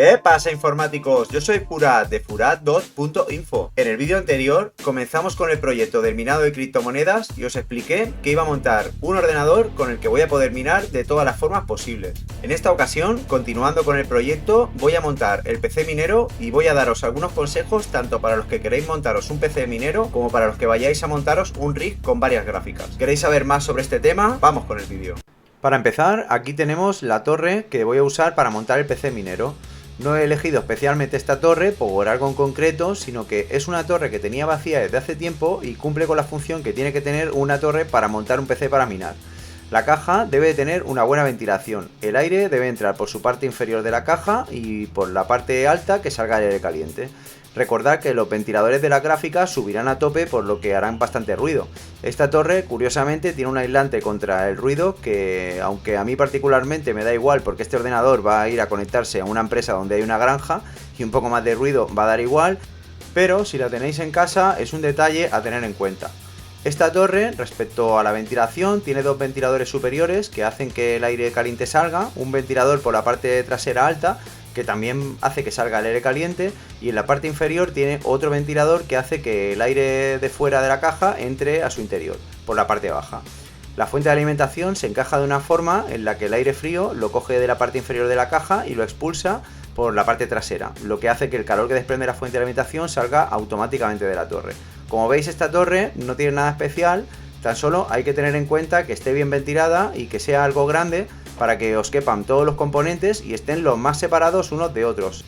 ¿Qué pasa, informáticos? Yo soy Furat de furat2.info. En el vídeo anterior comenzamos con el proyecto del minado de criptomonedas y os expliqué que iba a montar un ordenador con el que voy a poder minar de todas las formas posibles. En esta ocasión, continuando con el proyecto, voy a montar el PC minero y voy a daros algunos consejos tanto para los que queréis montaros un PC minero como para los que vayáis a montaros un rig con varias gráficas. ¿Queréis saber más sobre este tema? Vamos con el vídeo. Para empezar, aquí tenemos la torre que voy a usar para montar el PC minero. No he elegido especialmente esta torre por algo en concreto, sino que es una torre que tenía vacía desde hace tiempo y cumple con la función que tiene que tener una torre para montar un PC para minar. La caja debe tener una buena ventilación, el aire debe entrar por su parte inferior de la caja y por la parte alta que salga el aire caliente. Recordad que los ventiladores de la gráfica subirán a tope, por lo que harán bastante ruido. Esta torre, curiosamente, tiene un aislante contra el ruido que, aunque a mí particularmente me da igual porque este ordenador va a ir a conectarse a una empresa donde hay una granja y un poco más de ruido va a dar igual, pero si la tenéis en casa es un detalle a tener en cuenta. Esta torre, respecto a la ventilación, tiene dos ventiladores superiores que hacen que el aire caliente salga, un ventilador por la parte trasera alta que también hace que salga el aire caliente, y en la parte inferior tiene otro ventilador que hace que el aire de fuera de la caja entre a su interior, por la parte baja. La fuente de alimentación se encaja de una forma en la que el aire frío lo coge de la parte inferior de la caja y lo expulsa por la parte trasera, lo que hace que el calor que desprende la fuente de alimentación salga automáticamente de la torre. Como veis, esta torre no tiene nada especial, tan solo hay que tener en cuenta que esté bien ventilada y que sea algo grande para que os quepan todos los componentes y estén lo más separados unos de otros.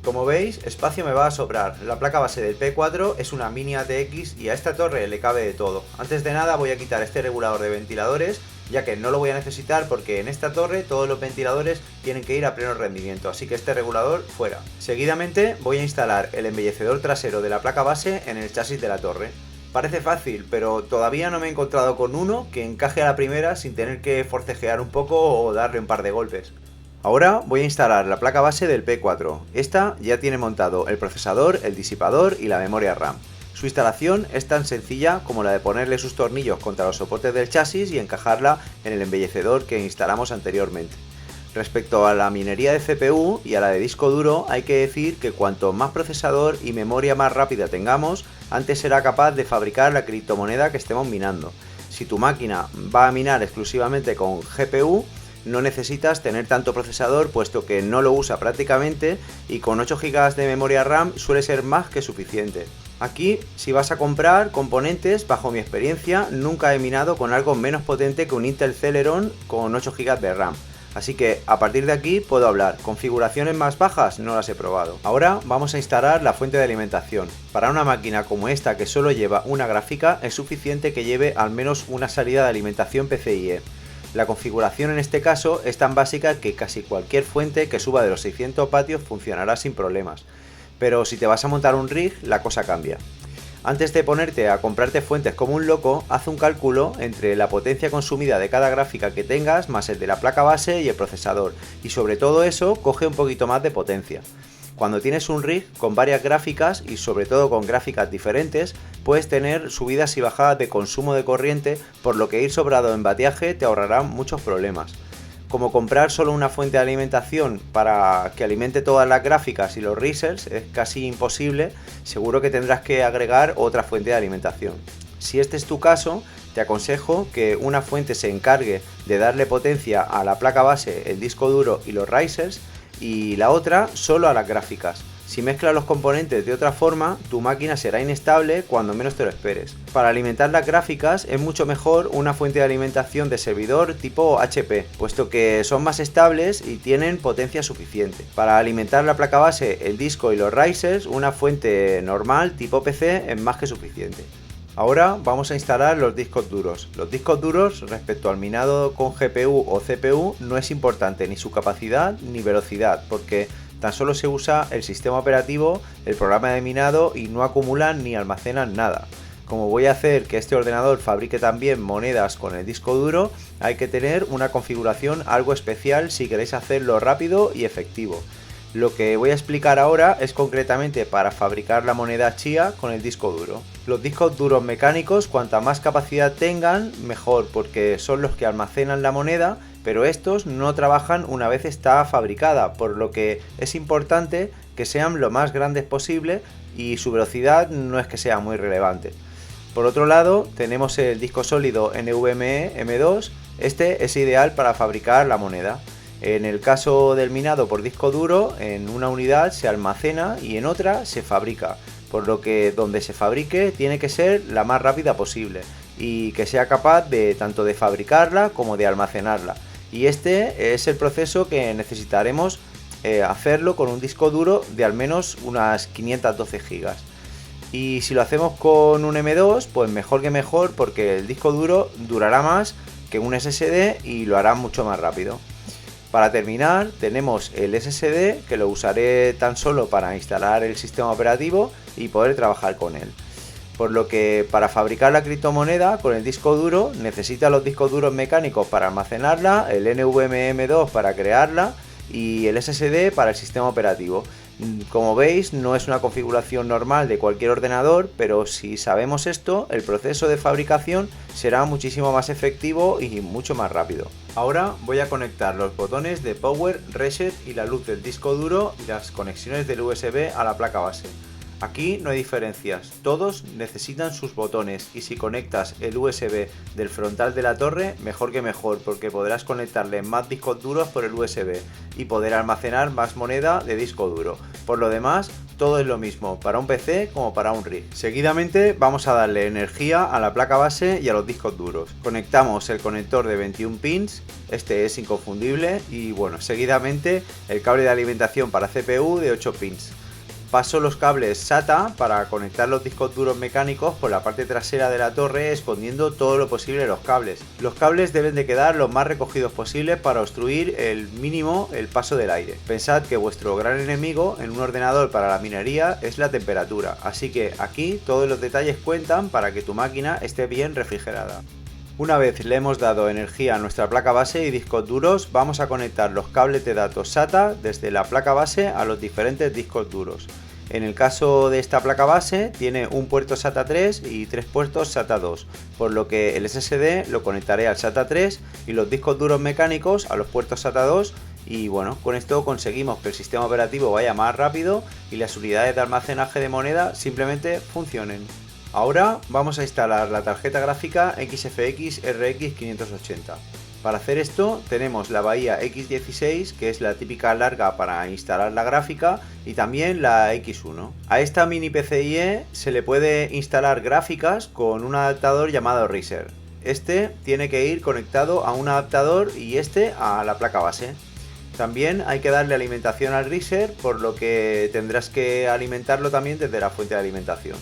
Como veis, espacio me va a sobrar. La placa base del P4 es una mini ATX y a esta torre le cabe de todo. Antes de nada voy a quitar este regulador de ventiladores, ya que no lo voy a necesitar porque en esta torre todos los ventiladores tienen que ir a pleno rendimiento, así que este regulador fuera. Seguidamente voy a instalar el embellecedor trasero de la placa base en el chasis de la torre. Parece fácil, pero todavía no me he encontrado con uno que encaje a la primera sin tener que forcejear un poco o darle un par de golpes. Ahora voy a instalar la placa base del P4. Esta ya tiene montado el procesador, el disipador y la memoria RAM. Su instalación es tan sencilla como la de ponerle sus tornillos contra los soportes del chasis y encajarla en el embellecedor que instalamos anteriormente. Respecto a la minería de CPU y a la de disco duro, hay que decir que cuanto más procesador y memoria más rápida tengamos, antes será capaz de fabricar la criptomoneda que estemos minando. Si tu máquina va a minar exclusivamente con GPU, no necesitas tener tanto procesador, puesto que no lo usa prácticamente, y con 8 GB de memoria RAM suele ser más que suficiente. Aquí, si vas a comprar componentes, bajo mi experiencia, nunca he minado con algo menos potente que un Intel Celeron con 8 GB de RAM. Así que a partir de aquí puedo hablar. Configuraciones más bajas no las he probado. Ahora vamos a instalar la fuente de alimentación. Para una máquina como esta que solo lleva una gráfica, es suficiente que lleve al menos una salida de alimentación PCIe. La configuración en este caso es tan básica que casi cualquier fuente que suba de los 600 vatios funcionará sin problemas. Pero si te vas a montar un rig, la cosa cambia. Antes de ponerte a comprarte fuentes como un loco, haz un cálculo entre la potencia consumida de cada gráfica que tengas más el de la placa base y el procesador, y sobre todo eso coge un poquito más de potencia. Cuando tienes un rig con varias gráficas y sobre todo con gráficas diferentes, puedes tener subidas y bajadas de consumo de corriente, por lo que ir sobrado en vatiaje te ahorrará muchos problemas. Como comprar solo una fuente de alimentación para que alimente todas las gráficas y los risers es casi imposible, seguro que tendrás que agregar otra fuente de alimentación. Si este es tu caso, te aconsejo que una fuente se encargue de darle potencia a la placa base, el disco duro y los risers, y la otra solo a las gráficas. Si mezclas los componentes de otra forma, tu máquina será inestable cuando menos te lo esperes. Para alimentar las gráficas es mucho mejor una fuente de alimentación de servidor tipo HP, puesto que son más estables y tienen potencia suficiente. Para alimentar la placa base, el disco y los risers, una fuente normal tipo PC es más que suficiente. Ahora vamos a instalar los discos duros. Los discos duros, respecto al minado con GPU o CPU, no es importante ni su capacidad ni velocidad, porque tan solo se usa el sistema operativo, el programa de minado y no acumulan ni almacenan nada. Como voy a hacer que este ordenador fabrique también monedas con el disco duro, hay que tener una configuración algo especial si queréis hacerlo rápido y efectivo. Lo que voy a explicar ahora es concretamente para fabricar la moneda Chia con el disco duro. Los discos duros mecánicos, cuanta más capacidad tengan, mejor, porque son los que almacenan la moneda pero estos no trabajan una vez está fabricada, por lo que es importante que sean lo más grandes posible y su velocidad no es que sea muy relevante. Por otro lado, tenemos el disco sólido NVMe M2, este es ideal para fabricar la moneda. En el caso del minado por disco duro, en una unidad se almacena y en otra se fabrica, por lo que donde se fabrique tiene que ser la más rápida posible y que sea capaz de tanto de fabricarla como de almacenarla. Y este es el proceso que necesitaremos hacerlo con un disco duro de al menos unas 512 GB. Y si lo hacemos con un M2, pues mejor que mejor, porque el disco duro durará más que un SSD y lo hará mucho más rápido. Para terminar, tenemos el SSD, que lo usaré tan solo para instalar el sistema operativo y poder trabajar con él. Por lo que para fabricar la criptomoneda con el disco duro necesita los discos duros mecánicos para almacenarla, el NVMe M2 para crearla y el SSD para el sistema operativo. Como veis, no es una configuración normal de cualquier ordenador, pero si sabemos esto, el proceso de fabricación será muchísimo más efectivo y mucho más rápido. Ahora voy a conectar los botones de Power, Reset y la luz del disco duro y las conexiones del USB a la placa base. Aquí no hay diferencias, todos necesitan sus botones y si conectas el USB del frontal de la torre, mejor que mejor, porque podrás conectarle más discos duros por el USB y poder almacenar más moneda de disco duro. Por lo demás, todo es lo mismo, para un PC como para un rig. Seguidamente vamos a darle energía a la placa base y a los discos duros. Conectamos el conector de 21 pins, este es inconfundible, y bueno, seguidamente el cable de alimentación para CPU de 8 pins. Paso los cables SATA para conectar los discos duros mecánicos por la parte trasera de la torre, escondiendo todo lo posible los cables. Los cables deben de quedar lo más recogidos posibles para obstruir el mínimo el paso del aire. Pensad que vuestro gran enemigo en un ordenador para la minería es la temperatura, así que aquí todos los detalles cuentan para que tu máquina esté bien refrigerada. Una vez le hemos dado energía a nuestra placa base y discos duros, vamos a conectar los cables de datos SATA desde la placa base a los diferentes discos duros. En el caso de esta placa base tiene un puerto SATA 3 y 3 puertos SATA 2, por lo que el SSD lo conectaré al SATA 3 y los discos duros mecánicos a los puertos SATA 2 y bueno, con esto conseguimos que el sistema operativo vaya más rápido y las unidades de almacenaje de moneda simplemente funcionen. Ahora vamos a instalar la tarjeta gráfica XFX RX 580. Para hacer esto tenemos la bahía X16, que es la típica larga para instalar la gráfica, y también la X1. A esta mini PCIe se le puede instalar gráficas con un adaptador llamado Riser. Este tiene que ir conectado a un adaptador y este a la placa base. También hay que darle alimentación al Riser, por lo que tendrás que alimentarlo también desde la fuente de alimentación.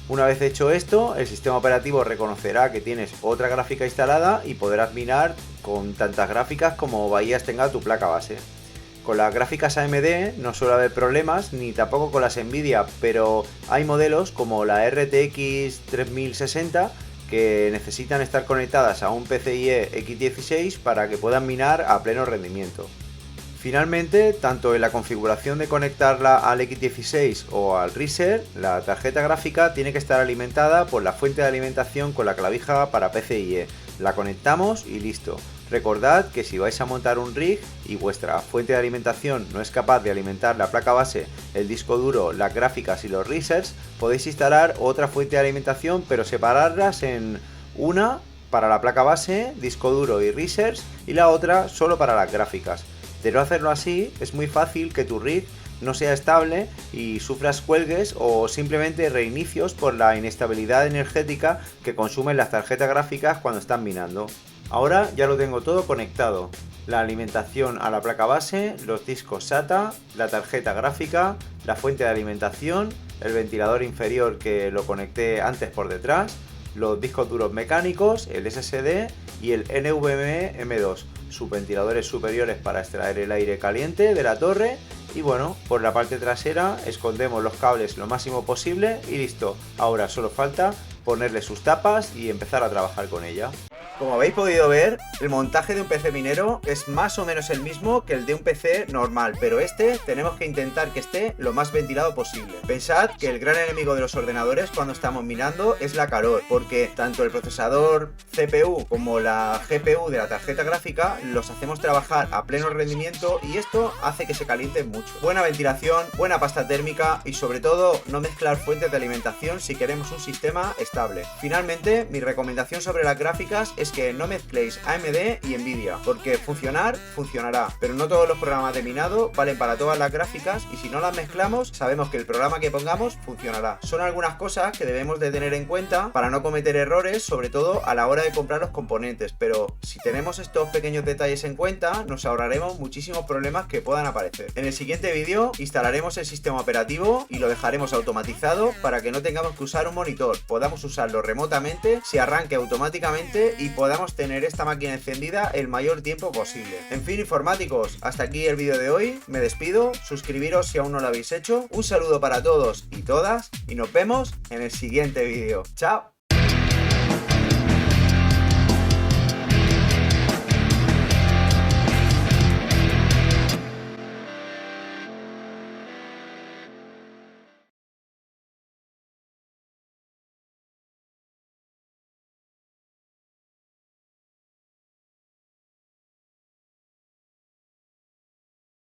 Una vez hecho esto, el sistema operativo reconocerá que tienes otra gráfica instalada y podrás minar con tantas gráficas como bahías tenga tu placa base. Con las gráficas AMD no suele haber problemas, ni tampoco con las Nvidia, pero hay modelos como la RTX 3060 que necesitan estar conectadas a un PCIe X16 para que puedan minar a pleno rendimiento. Finalmente, tanto en la configuración de conectarla al X16 o al Riser, la tarjeta gráfica tiene que estar alimentada por la fuente de alimentación con la clavija para PCIe. La conectamos y listo. Recordad que si vais a montar un rig y vuestra fuente de alimentación no es capaz de alimentar la placa base, el disco duro, las gráficas y los risers, podéis instalar otra fuente de alimentación, pero separarlas en una para la placa base, disco duro y risers, y la otra solo para las gráficas. De no hacerlo así, es muy fácil que tu rig no sea estable y sufras cuelgues o simplemente reinicios por la inestabilidad energética que consumen las tarjetas gráficas cuando están minando. Ahora ya lo tengo todo conectado: la alimentación a la placa base, los discos SATA, la tarjeta gráfica, la fuente de alimentación, el ventilador inferior que lo conecté antes por detrás, los discos duros mecánicos, el SSD y el NVMe M2, sus ventiladores superiores para extraer el aire caliente de la torre. Y bueno, por la parte trasera escondemos los cables lo máximo posible y listo. Ahora solo falta ponerle sus tapas y empezar a trabajar con ella. Como habéis podido ver, el montaje de un PC minero es más o menos el mismo que el de un PC normal, pero tenemos que intentar que esté lo más ventilado posible. Pensad que el gran enemigo de los ordenadores cuando estamos minando es la calor, porque tanto el procesador CPU como la GPU de la tarjeta gráfica los hacemos trabajar a pleno rendimiento y esto hace que se calienten mucho. Buena ventilación, buena pasta térmica y sobre todo no mezclar fuentes de alimentación si queremos un sistema estable. Finalmente, mi recomendación sobre las gráficas es que no mezcléis AMD y Nvidia, porque funcionará, pero no todos los programas de minado valen para todas las gráficas y si no las mezclamos, sabemos que el programa que pongamos funcionará. Son algunas cosas que debemos de tener en cuenta para no cometer errores, sobre todo a la hora de comprar los componentes, pero si tenemos estos pequeños detalles en cuenta, nos ahorraremos muchísimos problemas que puedan aparecer. En el siguiente vídeo instalaremos el sistema operativo y lo dejaremos automatizado para que no tengamos que usar un monitor, podamos usarlo remotamente, se arranque automáticamente y podamos tener esta máquina encendida el mayor tiempo posible. En fin, informáticos, hasta aquí el vídeo de hoy, me despido, suscribiros si aún no lo habéis hecho, un saludo para todos y todas y nos vemos en el siguiente vídeo. ¡Chao!